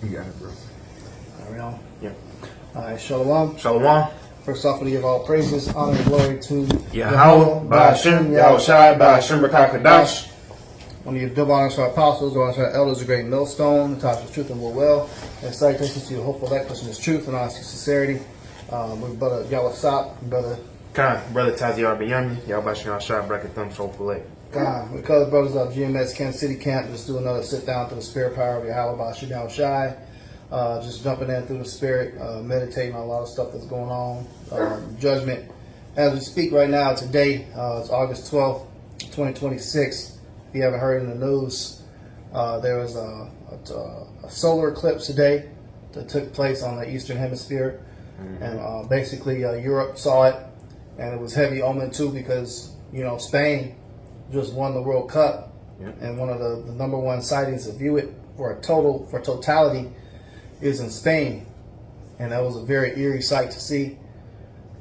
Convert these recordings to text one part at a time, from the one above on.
You got it, bro. Are we on? Yep. All right, Shalom. Shalom. First off, we give all praises, honor, and glory to Yahweh, Ba'ashem, Yahushai, Ba'ashem, Rakakadash. One of your double honors to our apostles, double honors to our elders, a great millstone, the top of truth and will well. And salutations to your hopeful elect, person is truth and honesty, sincerity. With brother Yahweh Sop, brother Khan, brother Taziar Biyami, Yahweh Yahushai, Bracket Thumb, Soul Fillet. God, we call the brothers of GMS Kansas City Camp. Just do another sit down through the spirit power of Yahweh Ba'ashem Yahushai. Just jumping in through the spirit, meditating on a lot of stuff that's going on. Judgment. As we speak right now, today, it's August 12th, 2026. If you haven't heard in the news, there was a solar eclipse today that took place on the Eastern Hemisphere. Mm-hmm. And basically, Europe saw it, and it was heavy omen too because, you know, Spain just won the World Cup. Yep. And one of the number one sightings to view it for totality is in Spain, and that was a very eerie sight to see.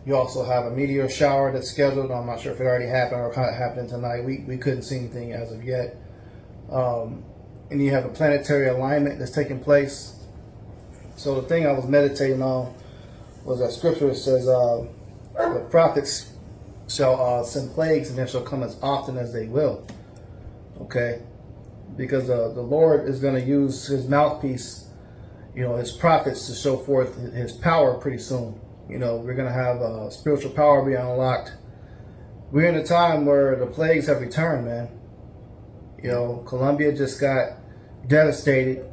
You also have a meteor shower that's scheduled. I'm not sure if it already happened or happening tonight. We couldn't see anything as of yet. And you have a planetary alignment that's taking place. So the thing I was meditating on was that scripture that says, the prophets shall send plagues, and they shall come as often as they will. Okay? Because the Lord is going to use his mouthpiece, you know, his prophets, to show forth his power pretty soon. You know, we're going to have spiritual power be unlocked. We're in a time where the plagues have returned, man. You know, Colombia just got devastated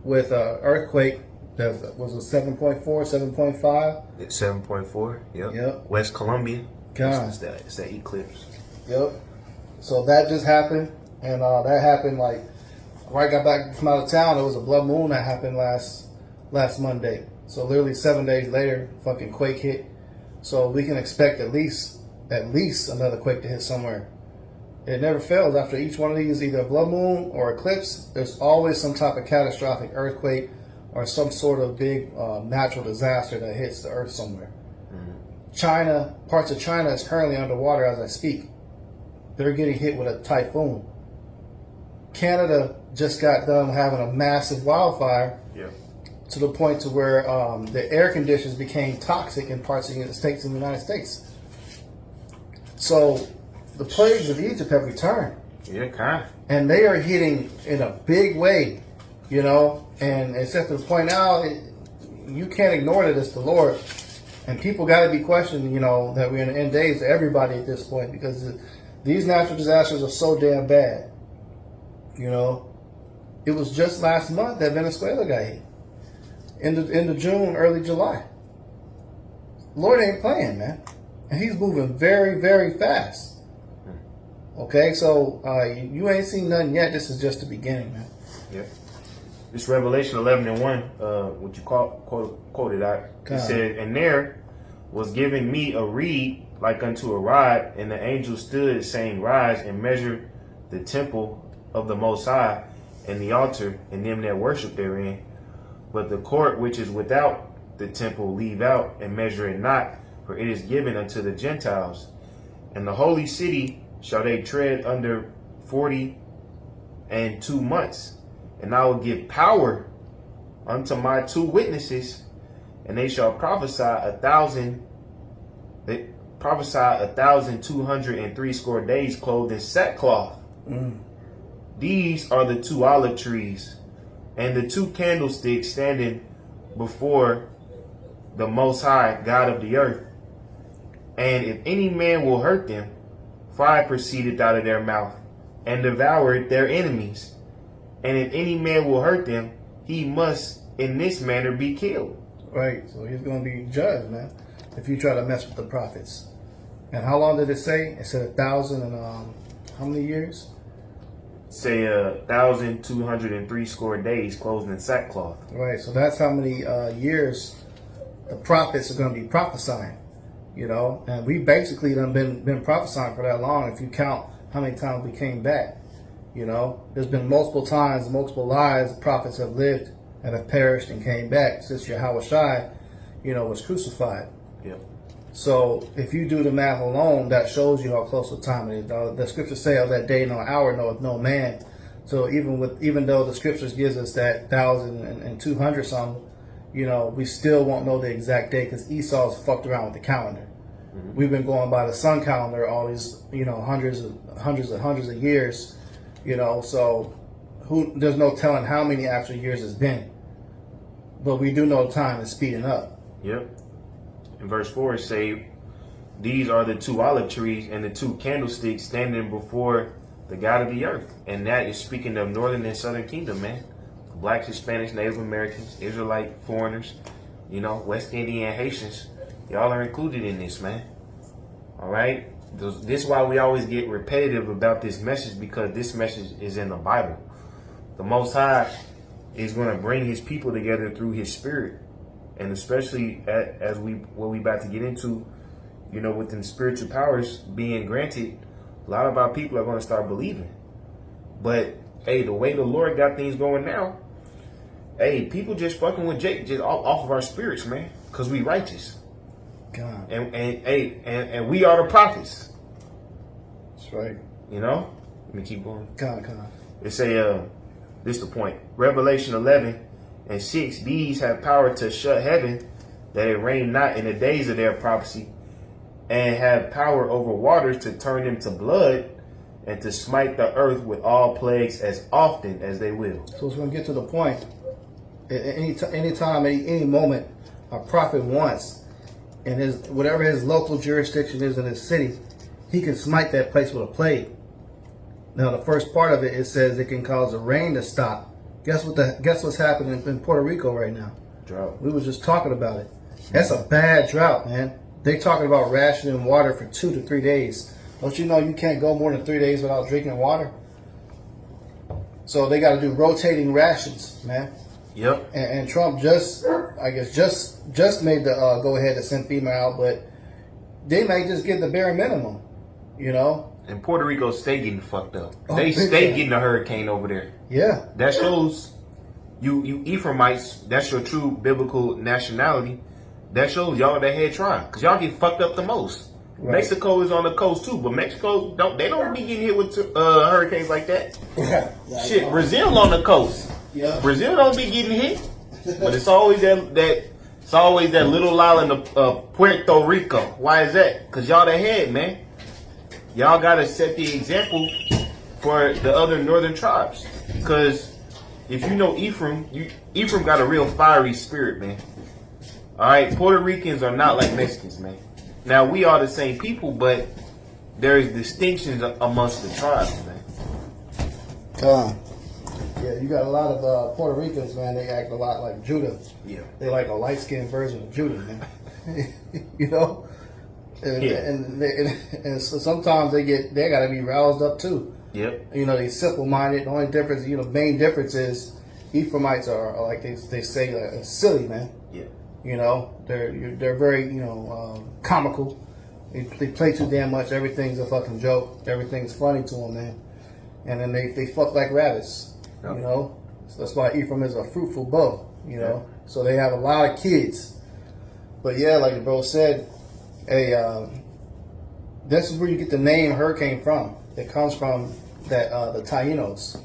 with an earthquake that was a 7.4, 7.5. It's 7.4, yep. Yep. West Colombia. God. It's that eclipse. Yep. So that just happened, and that happened like right got back from out of town. There was a blood moon that happened last Monday. So literally 7 days later, fucking quake hit. So we can expect at least another quake to hit somewhere. It never fails. After each one of these, either a blood moon or eclipse, there's always some type of catastrophic earthquake or some sort of big natural disaster that hits the earth somewhere. China, parts of China is currently underwater as I speak. They're getting hit with a typhoon. Canada just got done having a massive wildfire. Yeah. To the point to where the air conditions became toxic in parts of the United States. So the plagues of Egypt have returned. Yeah, kind of. And they are hitting in a big way, you know. And it's at the point now, you can't ignore that it's the Lord. And people got to be questioning, you know, that we're in the end days to everybody at this point, because these natural disasters are so damn bad. You know, it was just last month that Venezuela got hit. End of June, early July. Lord ain't playing, man. And he's moving very, very fast. Okay, so you ain't seen nothing yet. This is just the beginning, man. Yeah. This Revelation 11:1, what you quoted out, it said, "And there was given me a reed like unto a rod, and the angel stood, saying, Rise and measure the temple of the Most High, and the altar, and them that worship therein. But the court which is without the temple leave out, and measure it not, for it is given unto the Gentiles. And the holy city shall they tread under 42 months. And I will give power unto my 2 witnesses, and they shall prophesy 1,260 days, clothed in sackcloth. These are the 2 olive trees, and the 2 candlesticks standing before the Most High God of the earth. And if any man will hurt them, fire proceedeth out of their mouth, and devoured their enemies. And if any man will hurt them, he must in this manner be killed." Right, so he's going to be judged, man, if you try to mess with the prophets. And how long did it say? It said 1,000 and how many years? Say 1,260 days, clothed in sackcloth. Right, so that's how many years the prophets are going to be prophesying, you know. And we basically done been prophesying for that long. If you count how many times we came back, you know, there's been multiple times, multiple lives the prophets have lived and have perished and came back since Yahushua, you know, was crucified. Yep. So if you do the math alone, that shows you how close the time it is. The scriptures say of that day nor hour knoweth no man, So even though the scriptures gives us that 1,200 something, we still won't know the exact date because Esau's fucked around with the calendar. Mm-hmm. We've been going by the sun calendar all these hundreds of years, So there's no telling how many actual years it's been, but we do know time is speeding up. Yep. In verse 4 it say, these are the 2 olive trees and the 2 candlesticks standing before the God of the earth. And that is speaking of northern and southern kingdom, man. Blacks, Hispanics, Native Americans, Israelite, foreigners, West Indian, Haitians. Y'all are included in this, man. All right? This is why we always get repetitive about this message, because this message is in the Bible. The Most High is going to bring his people together through his spirit. And especially as what we about to get into, within spiritual powers being granted, a lot of our people are going to start believing. But, hey, the way the Lord got things going now, hey, people just fucking with Jake just off of our spirits, man, because we righteous. God. And we are the prophets. That's right. Let me keep going. God. It say, this is the point. Revelation 11:6, these have power to shut heaven, that it rain not in the days of their prophecy, and have power over waters to turn them to blood, and to smite the earth with all plagues as often as they will. So it's going to get to the point. Any time, any moment, a prophet wants, and whatever his local jurisdiction is in his city, he can smite that place with a plague. Now, the first part of it says it can cause the rain to stop. Guess what's happening in Puerto Rico right now? Drought. We were just talking about it. That's a bad drought, man. They talking about rationing water for 2 to 3 days. Don't you know you can't go more than 3 days without drinking water? So they got to do rotating rations, man. Yep. And Trump just made the go ahead to send FEMA out, but they may just get the bare minimum, And Puerto Rico stay getting fucked up. They stay getting a hurricane over there. Yeah. That shows you Ephraimites, that's your true biblical nationality. That shows y'all the head tribe, because y'all get fucked up the most. Right. Mexico is on the coast too, but Mexico don't be getting hit with hurricanes like that. Shit, Brazil on the coast. Yeah. Brazil don't be getting hit, but it's always that little island of Puerto Rico. Why is that? Because y'all the head, man. Y'all gotta set the example for the other northern tribes. Because if you know Ephraim got a real fiery spirit, man. All right, Puerto Ricans are not like Mexicans, man. Now, we are the same people, but there is distinctions amongst the tribes, man. Yeah, you got a lot of Puerto Ricans, man. They act a lot like Judah. Yeah. They like a light-skinned version of Judah, man. And so sometimes they got to be roused up too. Yep. They simple-minded. The only difference, main difference is Ephraimites are like they say silly, man. Yeah. They're very comical. They play too damn much. Everything's a fucking joke. Everything's funny to them, man. And then they fuck like rabbits. Yep. So that's why Ephraim is a fruitful bow. Yep. So they have a lot of kids. But yeah, like the bro said, this is where you get the name hurricane from. It comes from the Taínos.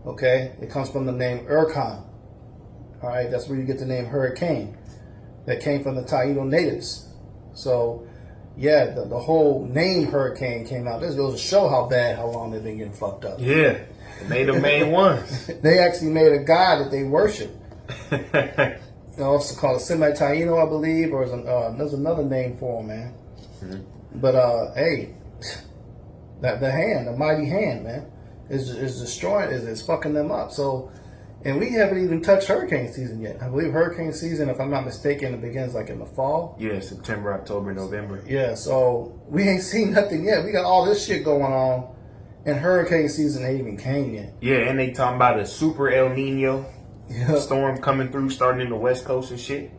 Okay, it comes from the name Hurricane. All right, that's where you get the name hurricane. That came from the Taíno natives. So, yeah, the whole name hurricane came out. This goes to show how long they've been getting fucked up. Yeah, they the main ones. They actually made a god that they worship. Also called a Semi-Taíno, I believe, or there's another name for him, man. Mm-hmm. But hey, the mighty hand, man, is destroying, is fucking them up. So. And we haven't even touched hurricane season yet. I believe hurricane season, if I'm not mistaken, it begins like in the fall. Yeah, September, October, November. Yeah, so we ain't seen nothing yet. We got all this shit going on, and hurricane season ain't even came yet. Yeah, and they talking about a super El Nino storm coming through, starting in the West Coast and shit.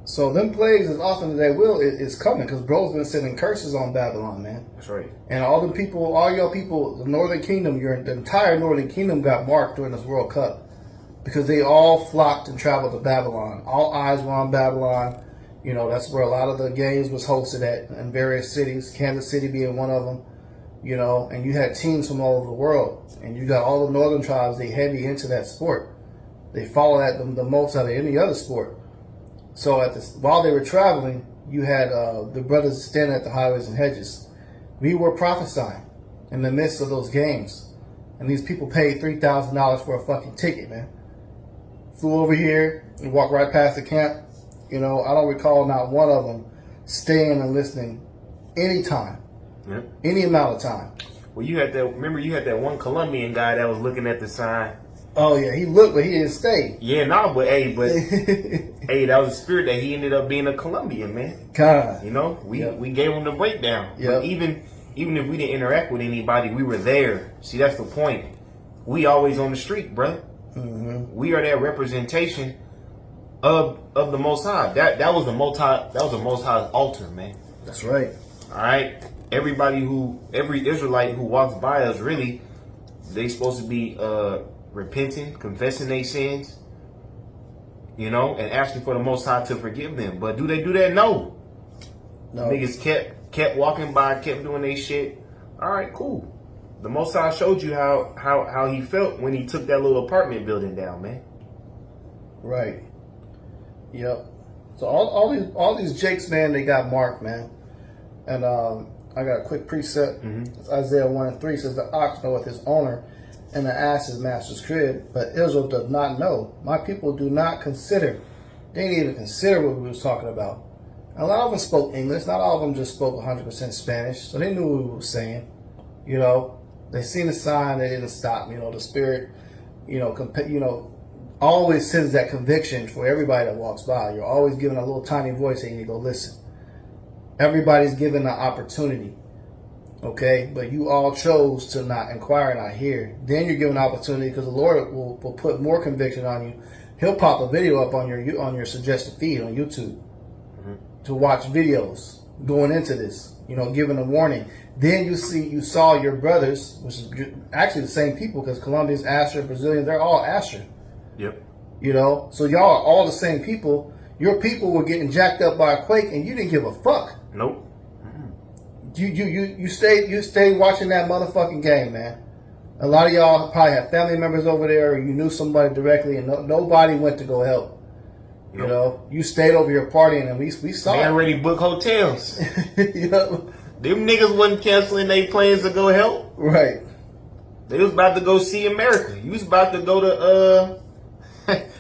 So them plagues, as often as they will, is coming, because bro's been sending curses on Babylon, man. That's right. And all your people, the Northern Kingdom, the entire Northern Kingdom got marked during this World Cup. Because they all flocked and traveled to Babylon. All eyes were on Babylon. That's where a lot of the games was hosted at in various cities. Kansas City being one of them. you know, and you had teams from all over the world, and you got all the northern tribes. They heavy into that sport. They follow that the most out of any other sport. So while they were traveling, you had the brothers standing at the highways and hedges. We were prophesying in the midst of those games, and these people paid $3,000 for a fucking ticket, man. Flew over here and walked right past the camp. You know, I don't recall not one of them staying and listening any time, any amount of time. Well, you had that. Remember, you had that one Colombian guy that was looking at the sign. Oh yeah, he looked, but he didn't stay. Yeah, nah, but hey, that was a spirit that he ended up being a Colombian, man. God, you know, we gave him the breakdown. Yeah. Even if we didn't interact with anybody, we were there. See, that's the point. We always on the street, brother. Mm-hmm. We are that representation of the Most High. That was the Most High's altar, man. That's right. All right. Every Israelite who walks by us, really, they supposed to be repenting, confessing their sins, you know, and asking for the Most High to forgive them. But do they do that? No. Niggas kept walking by, kept doing their shit. All right, cool. The Most High showed you how he felt when he took that little apartment building down, man. Right. Yep. So all these jakes, man, they got marked, man. And I got a quick precept. Mm-hmm. It's Isaiah 1:3 says, the ox knoweth his owner, and the ass his master's crib. But Israel does not know. My people do not consider. They didn't even consider what we was talking about. And a lot of them spoke English. Not all of them just spoke 100% Spanish. So they knew what we were saying. You know, they seen the sign. They didn't stop. You know, the Spirit, always sends that conviction for everybody that walks by. You're always given a little tiny voice and you go listen. Everybody's given an opportunity. Okay, but you all chose to not inquire, not hear. Then you're given an opportunity because the Lord will put more conviction on you. He'll pop a video up on your suggested feed on YouTube to watch videos going into this. You know, giving a warning. Then you saw your brothers, which is actually the same people because Colombians, Asher, Brazilians, they're all Asher. Yep. You know, so y'all are all the same people. Your people were getting jacked up by a quake, and you didn't give a fuck. Nope. You stayed watching that motherfucking game, man. A lot of y'all probably have family members over there, or you knew somebody directly, and nobody went to go help. You know, you stayed over here partying, and we saw. They already booked hotels. You know, them niggas wasn't canceling their plans to go help. Right. They was about to go see America. You was about to go to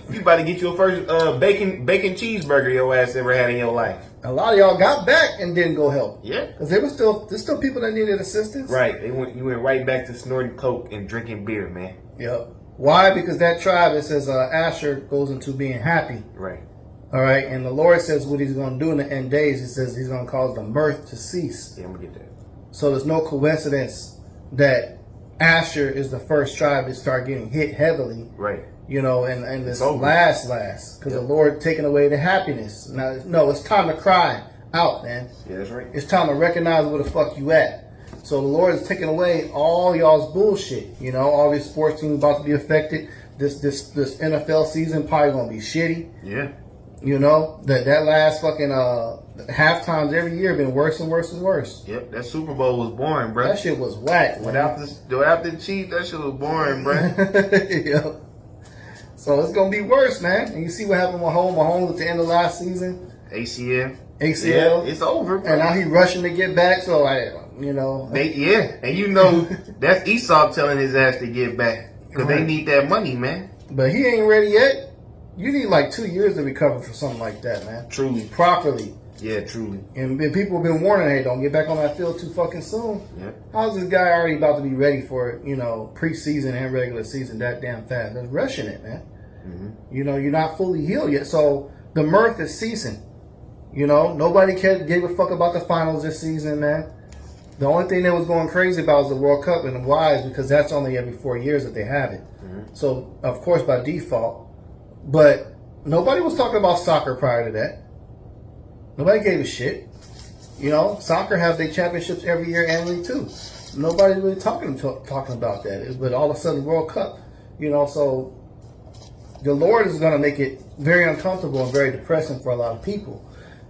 you about to get your first bacon cheeseburger your ass ever had in your life. A lot of y'all got back and didn't go help. Yeah, because there's still people that needed assistance. Right. You went right back to snorting coke and drinking beer, man. Yep. Why? Because that tribe, it says Asher goes into being happy. Right. All right, and the Lord says what He's going to do in the end days. He says He's going to cause the mirth to cease. Yeah, I'm gonna get that. So there's no coincidence that Asher is the first tribe to start getting hit heavily. Right. You know, and this last, because the Lord taking away the happiness. Now, no, it's time to cry out, man. Yeah, that's right. It's time to recognize where the fuck you at. So the Lord is taking away all y'all's bullshit. You know, all these sports teams about to be affected. This NFL season probably gonna be shitty. Yeah. You know, that last fucking half times every year been worse and worse and worse. Yep, that Super Bowl was boring, bro. That shit was whack. Without the Chiefs, that shit was boring, bro. Yep. So it's gonna be worse, man. And you see what happened with Mahomes at the end of last season. ACL. Yeah, it's over, bro. And now he rushing to get back. So and you know that's Esau telling his ass to get back because they need that money, man. But he ain't ready yet. You need like 2 years to recover for something like that, man. Truly, properly. Yeah, truly. And people have been warning, hey, don't get back on that field too fucking soon. Yep. How's this guy already about to be ready for, preseason and regular season that damn fast? That's rushing it, man. Mm-hmm. You know, you're not fully healed yet. So the mirth is ceasing. You know, nobody gave a fuck about the finals this season, man. The only thing that was going crazy about was the World Cup, and why is because that's only every 4 years that they have it. Mm-hmm. So, of course, by default. But nobody was talking about soccer prior to that. Nobody gave a shit. You know, soccer have their championships every year annually too. Nobody's really talking about that. But all of a sudden, World Cup. You know, so the Lord is going to make it very uncomfortable and very depressing for a lot of people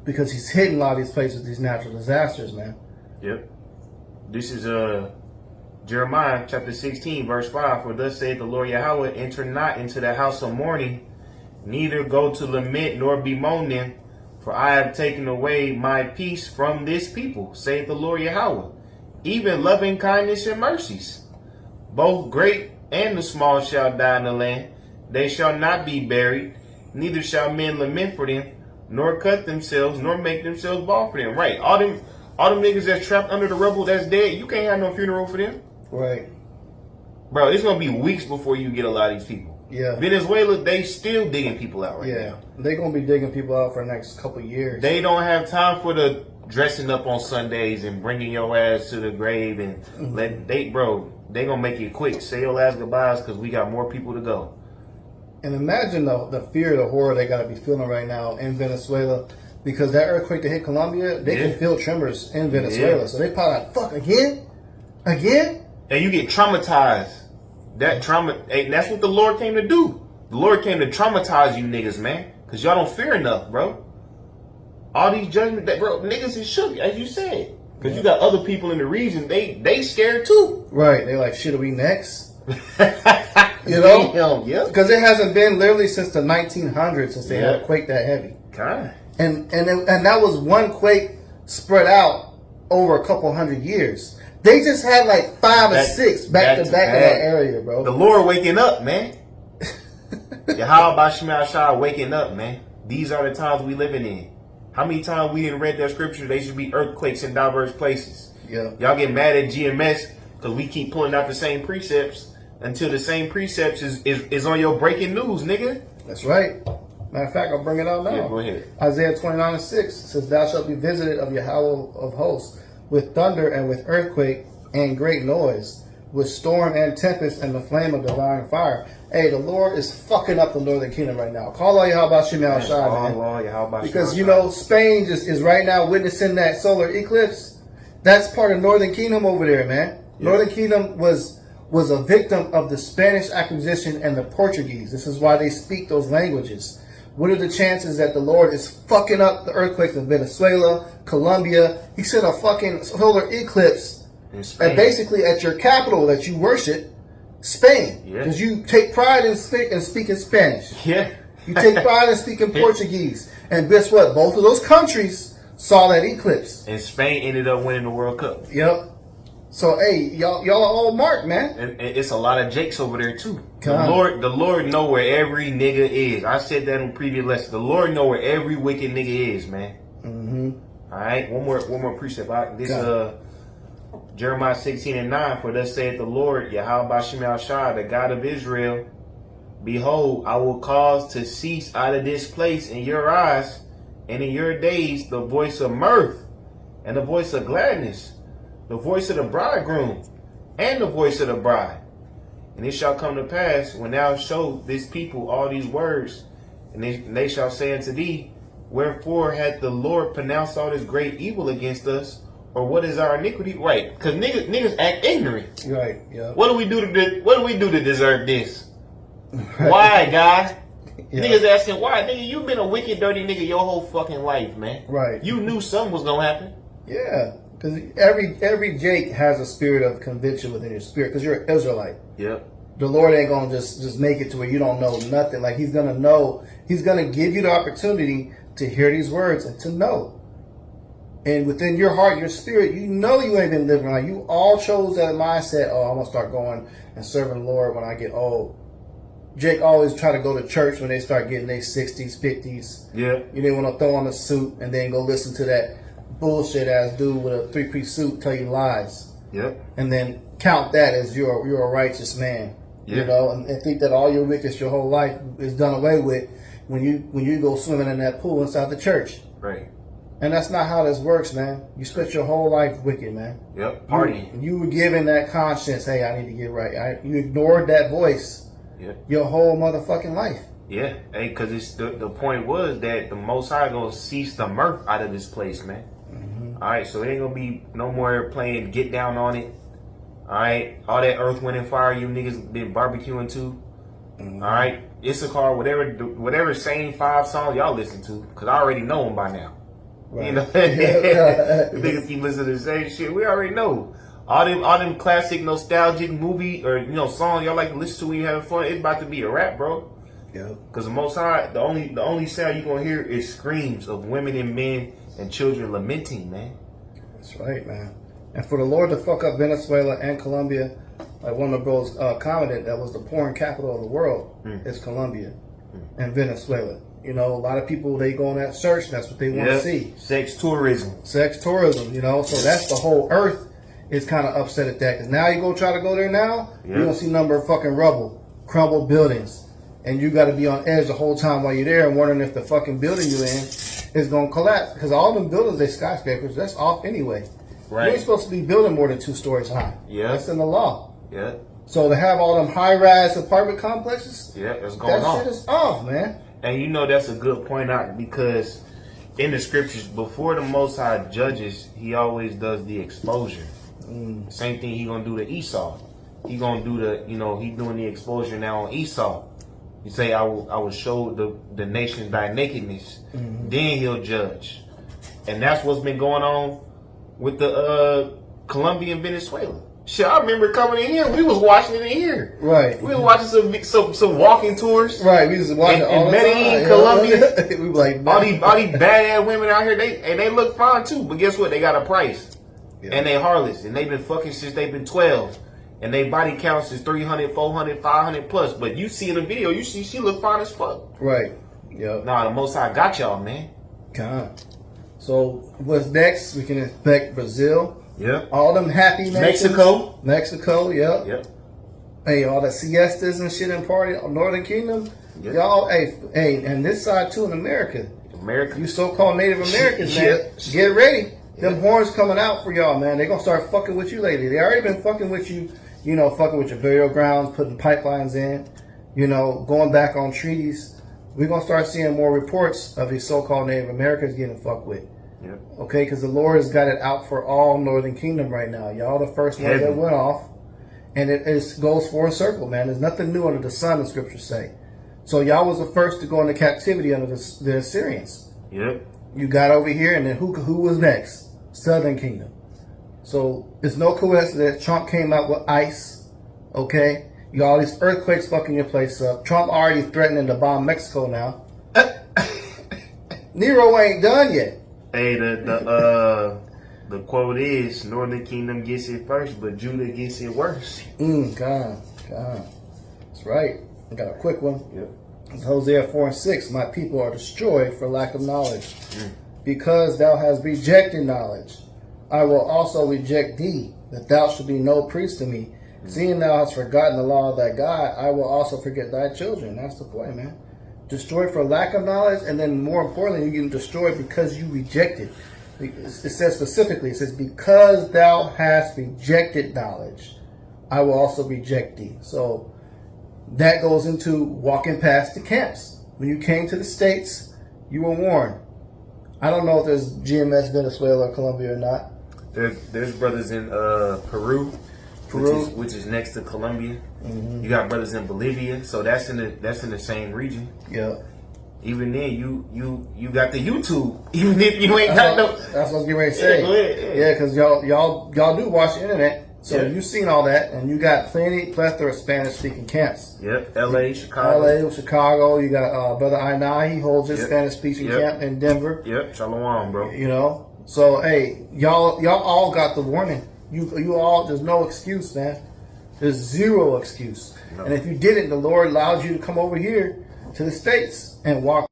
because He's hitting a lot of these places with these natural disasters, man. Yep. This is Jeremiah chapter 16, verse 5. For thus saith the Lord Yahweh, enter not into the house of mourning, neither go to lament nor bemoaning, for I have taken away my peace from this people, saith the Lord Yahweh, even loving kindness and mercies. Both great and the small shall die in the land. They shall not be buried, neither shall men lament for them, nor cut themselves, nor make themselves bald for them. Right. All them niggas that's trapped under the rubble that's dead, you can't have no funeral for them. Right. Bro, it's gonna be weeks before you get a lot of these people. Yeah. Venezuela, they still digging people out right now. They're gonna be digging people out for the next couple of years. They don't have time for the dressing up on Sundays and bringing your ass to the grave and they gonna make it quick. Say your last goodbyes because we got more people to go. And imagine the fear, the horror they gotta be feeling right now in Venezuela, because that earthquake that hit Colombia, they can feel tremors in Venezuela. So they probably like, fuck, again? And you get traumatized. That trauma, that's what the Lord came to do. The Lord came to traumatize you niggas, man. Because y'all don't fear enough, bro. All these judgments, bro, niggas is shook, as you said. Because you got other people in the region, they scared too. Right. They like, shit, are we next? You know? Yeah. Because it hasn't been literally since the 1900s since they had a quake that heavy. God. And that was one quake spread out over a couple hundred years. They just had like 5 or 6 back to back in that area, bro. The Lord waking up, man. Yahweh Shema Shah waking up, man. These are the times we living in. How many times we didn't read that scripture? They should be earthquakes in diverse places. Yeah. Y'all get mad at GMS because we keep pulling out the same precepts until the same precepts is on your breaking news, nigga. That's right. Matter of fact, I'll bring it out now. Yeah, go ahead. Isaiah 29:6 says, "Thou shalt be visited of Yahweh of hosts, with thunder and with earthquake and great noise, with storm and tempest and the flame of devouring fire." Hey, the Lord is fucking up the northern kingdom right now. Call all Yahweh Shema Shai, man. Because, you know, Spain is right now witnessing that solar eclipse. That's part of northern kingdom over there, man. Yeah. Northern kingdom was a victim of the Spanish acquisition and the Portuguese. This is why they speak those languages. What are the chances that the Lord is fucking up the earthquakes in Venezuela, Colombia? He sent a fucking solar eclipse and basically at your capital that you worship, Spain. Because you take pride in speaking Spanish. Yeah. You take pride in speaking Portuguese. And guess what? Both of those countries saw that eclipse. And Spain ended up winning the World Cup. Yep. So, hey, y'all are all marked, man. And it's a lot of Jakes over there, too. The Lord know where every nigga is. I said that in previous lessons. The Lord know where every wicked nigga is, man. Mm-hmm. All right? One more precept. Jeremiah 16:9. For thus saith the Lord, Yahweh Shema Shai, the God of Israel, behold, I will cause to cease out of this place in your eyes and in your days the voice of mirth and the voice of gladness, the voice of the bridegroom and the voice of the bride. And it shall come to pass when thou show this people all these words, and they shall say unto thee, wherefore hath the Lord pronounced all this great evil against us? Or what is our iniquity? Right, because niggas act ignorant. Right. Yeah. What do we do to deserve this? Right. Why, God? Yeah. Niggas asking why. Nigga, you been a wicked, dirty nigga your whole fucking life, man. Right. You knew something was gonna happen. Yeah. Because every Jake has a spirit of conviction within your spirit. Because you're an Israelite. Yep. The Lord ain't gonna just make it to where you don't know nothing. Like He's gonna know. He's gonna give you the opportunity to hear these words and to know. And within your heart, your spirit, you know you ain't been living right. You all chose that mindset. Oh, I'm gonna start going and serving the Lord when I get old. Jake always try to go to church when they start getting their 60s, 50s. Yeah. You didn't want to throw on a suit and then go listen to that bullshit ass dude with a 3-piece suit tell you lies. Yep. And then count that as you're a righteous man. Yeah. You know, and think that all your wickedness your whole life is done away with when you go swimming in that pool inside the church. Right. And that's not how this works, man. You spent your whole life wicked, man. Yep. Party. You were given that conscience, hey, I need to get right. You ignored that voice. Yep. Your whole motherfucking life. Yeah. Hey, because it's the point was that the Most High gonna cease the mirth out of this place, man. Mm-hmm. All right, so it ain't gonna be no more playing get down on it. All right, all that earth, wind, and fire you niggas been barbecuing to. Mm-hmm. All right, Issachar, whatever same 5 songs y'all listen to, because I already know them by now. Right. You know, the niggas keep listening to the same shit. We already know. all them classic nostalgic movie or songs y'all like to listen to when you're having fun. It's about to be a rap, bro. Yeah. Because the Most High, the only sound you're gonna hear is screams of women and men and children lamenting, man. That's right, man. And for the Lord to fuck up Venezuela and Colombia, like one of the bros commented, that was the porn capital of the world. Is Colombia and Venezuela. A lot of people, they go on that search, and that's what they want to see. Sex tourism. Sex tourism, so that's the whole earth is kind of upset at that. Because now you try to go there now, you're going to see number of fucking rubble, crumbled buildings. And you got to be on edge the whole time while you're there and wondering if the fucking building you're in is going to collapse. Because all them buildings, they skyscrapers, that's off anyway. Right. You ain't supposed to be building more than 2 stories high. Yeah. That's in the law. Yeah. So to have all them high-rise apartment complexes, it's going that on. shit is off, man. And that's a good point out, because in the scriptures, before the Most High judges, he always does the exposure. Same thing he gonna do to Esau. He gonna do he doing the exposure now on Esau. He say, I will show the nation thy nakedness. Then he'll judge. And that's what's been going on with the Colombia and Venezuela. Shit, I remember coming in here. We was watching it in here. Right. We was watching some walking tours. Right. We was watching all in the Medellin, time. Colombia. We were like, all these badass women out here. They look fine too. But guess what? They got a price. Yeah. And they harlots. And they've been fucking since they've been 12. And they body counts is 300, 400, 500 plus. But you see in the video, you see she look fine as fuck. Right. Yep. Nah, the Most High got y'all, man. God. So what's next? We can expect Brazil. Yep. All them happy nations. Mexico, yep. Yep. Hey, all the siestas and shit and party, Northern Kingdom. Yep. Y'all, hey, and this side too in America. You so-called Native Americans, man, get ready. Them horns coming out for y'all, man. They gonna start fucking with you lately. They already been fucking with you, fucking with your burial grounds, putting pipelines in, going back on treaties. We're gonna start seeing more reports of these so-called Native Americans getting fucked with. Yep. Okay, because the Lord has got it out for all Northern Kingdom right now. Y'all the first ones that went off. And it goes for a circle, man. There's nothing new under the sun, the scriptures say. So y'all was the first to go into captivity under the Assyrians. Yep. You got over here, and then who was next? Southern Kingdom. So it's no coincidence Trump came out with ICE. Okay? You got all these earthquakes fucking your place up. Trump already threatening to bomb Mexico now. Nero ain't done yet. Hey, the quote is, Northern Kingdom gets it first, but Judah gets it worse. God. That's right. I got a quick one. Yep. It's Hosea 4:6. My people are destroyed for lack of knowledge. Because thou hast rejected knowledge, I will also reject thee, that thou shalt be no priest to me. Seeing thou hast forgotten the law of thy God, I will also forget thy children. That's the point, man. Destroyed for lack of knowledge, and then more importantly, you get destroyed because you rejected. It says specifically, it says, because thou hast rejected knowledge, I will also reject thee. So that goes into walking past the camps. When you came to the States, you were warned. I don't know if there's GMS Venezuela or Colombia or not. There's brothers in Peru, which is next to Colombia. You got brothers in Bolivia, so that's in the same region. Yeah. Even then, you got the YouTube. Even if you ain't got no. That's what I was getting ready to say. Go ahead. Yeah, because y'all do watch the internet, so you've seen all that, and you got plethora of Spanish-speaking camps. Yep, L.A., Chicago. You got Brother Ainai. He holds his Spanish-speaking camp in Denver. Yep, Shalom, bro. So hey, y'all all got the warning. You all, there's no excuse, man. There's zero excuse. No. And if you didn't, the Lord allowed you to come over here to the States and walk